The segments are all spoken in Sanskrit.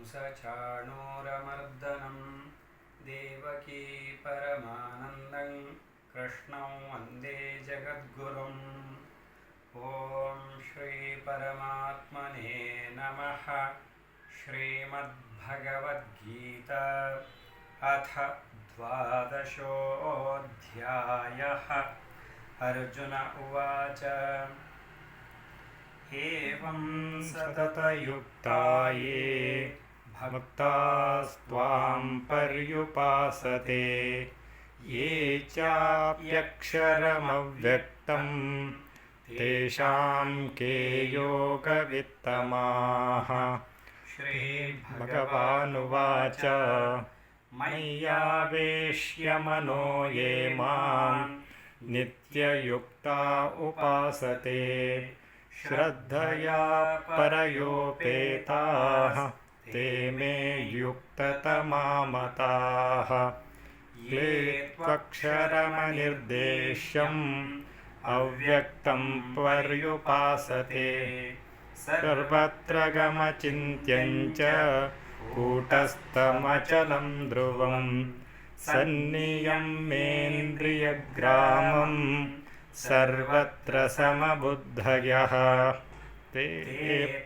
कंसचाणूरमर्दनं देवकी परमानन्दं कृष्णं वन्दे जगद्गुरुम्। ॐ श्रीपरमात्मने नमः। श्रीमद्भगवद्गीता अथ 12. अर्जुन उवाच एवं सततयुक्ता ये भक्तास्त्वां पर्युपासते ये चाप्यक्षरमव्यक्तं तेषां के योगवित्तमाः। श्रीभगवानुवाच मय्यावेश्य मनो ये मां नित्ययुक्ता उपासते श्रद्धया परयोपेताः ते मे युक्ततमा मताः। ये त्वक्षरमनिर्देश्यम् अव्यक्तं पर्युपासते सर्वत्र गमचिन्त्यं च कूटस्थमचलं ध्रुवं सन्नियम्येन्द्रियग्रामं सर्वत्र समबुद्धयः ते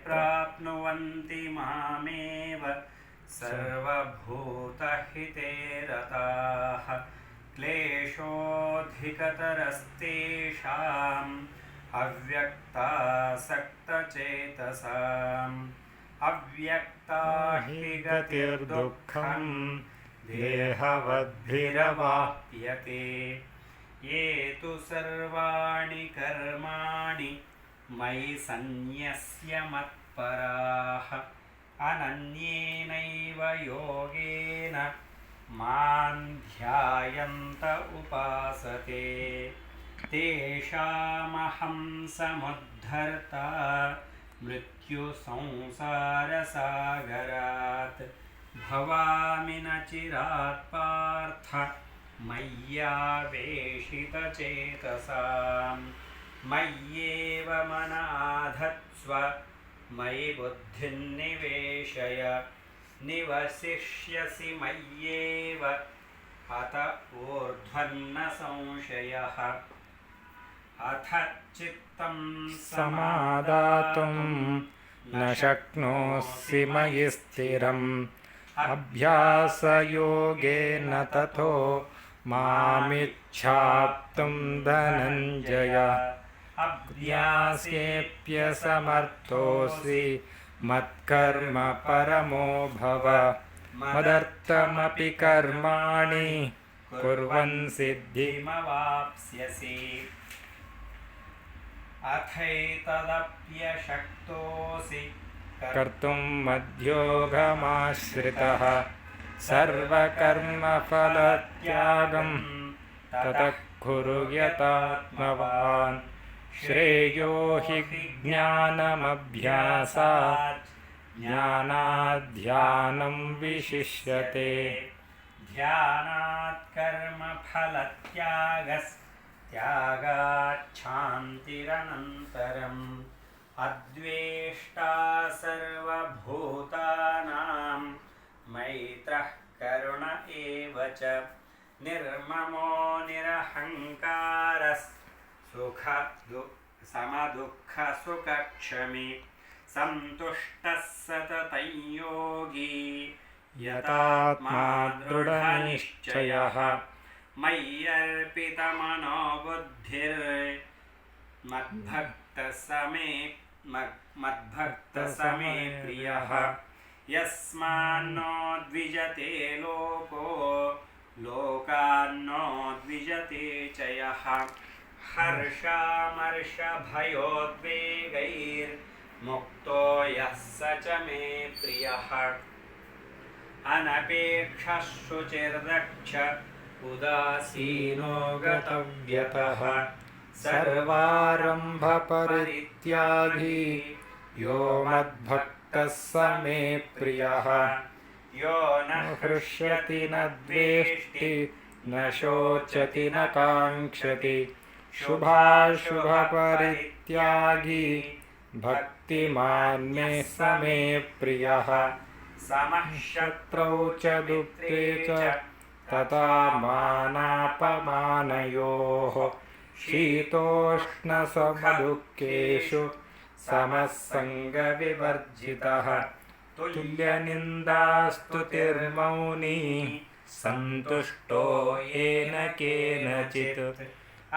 प्राप्नुवन्ति मामेव सर्वभूतहिते रताः। क्लेशोऽधिकतरस्तेषाम् अव्यक्तासक्तचेतसाम् अव्यक्ता हि गतिर्दुःखं देहवद्भिरवाप्यते। ये तु सर्वाणि कर्माणि मयि सन्न्यस्य मत्पराः अनन्येनैव योगेन मां ध्यायन्त उपासते तेषामहं समुद्धर्ता मृत्युसंसारसागरात्। भवामि न चिरात् पार्थ मय्यावेशितचेतसां मय्येव मनाधत्स्व मयि बुद्धिं निवेशय निवसिष्यसि मय्येव अत ऊर्ध्वन्न संशयः। अथ चित्तं समादातुं न शक्नोषि मयि स्थिरम् अभ्यासयोगेन ततो मामिच्छाप्तुं धनञ्जय। अभ्यासेऽप्यसमर्थोऽसि मत्कर्म परमो भव मदर्थमपि कर्माणि कुर्वन् सिद्धिमवाप्स्यसि। अथैतदप्यशक्तोऽसि कर्तुं मद्योगमाश्रितः सर्वकर्मफलत्यागं ततः कुरु यतात्मवान्। श्रेयो हि ज्ञानमभ्यासात् ज्ञानात् ध्यानं विशिष्यते। ध्यानात् कर्मफलत्यागात् शान्तिरनन्तरम्। अद्वेष्टा सर्वभूतानां मैत्रः करुण एव च निर्ममो निरहङ्कारः समदुःखसुखक्षमी सन्तुष्टः सततं योगी यतात्मा दृढनिश्चयः। मय्यर्पितमनो बुद्धिर्मद्भक्तः समे प्रियः। यस्मान्नो द्विजते लोको लोकान्नो द्विजते च यः। हर्षामर्षभयोद्वेगैर्मुक्तो यः स च मे प्रियः। अनपेक्षः शुचिर्दक्ष उदासीनो गतव्यतः सर्वारम्भपरित्यागी यो मद्भक्तः स मे प्रियः। यो न हृष्यति न द्वेष्टि न शोचति न काङ्क्षति शुभाशुभपरित्यागी भक्तिमान् मे समे प्रियः। समः शत्रौ च दुःखे च तथा मानापमानयोः शीतोष्णसमदुःखेषु समः सङ्गविवर्जितः तुल्यनिन्दास्तुतिर्मौनी सन्तुष्टो येन केनचित्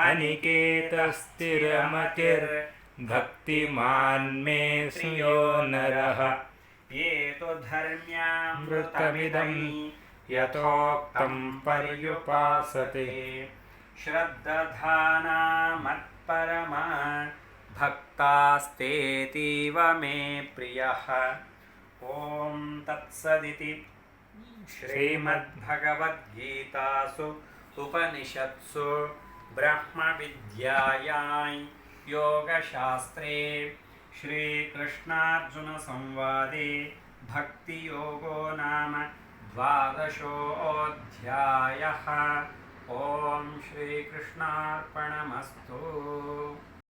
अनिकेतस्थिरमतिर्भक्तिमान् मे श्रियो नरः ये तु धर्म्यामृतमिदं यथोक्तं पर्युपासते श्रद्दधाना मत्परमा भक्तास्तेतीव मे प्रियः। ॐ तत्सदिति श्रीमद्भगवद्गीतासु उपनिषत्सु ब्रह्मविद्यायां योगशास्त्रे श्रीकृष्णार्जुनसंवादे भक्तियोगो नाम 12ोऽध्यायः। ॐ श्रीकृष्णार्पणमस्तु।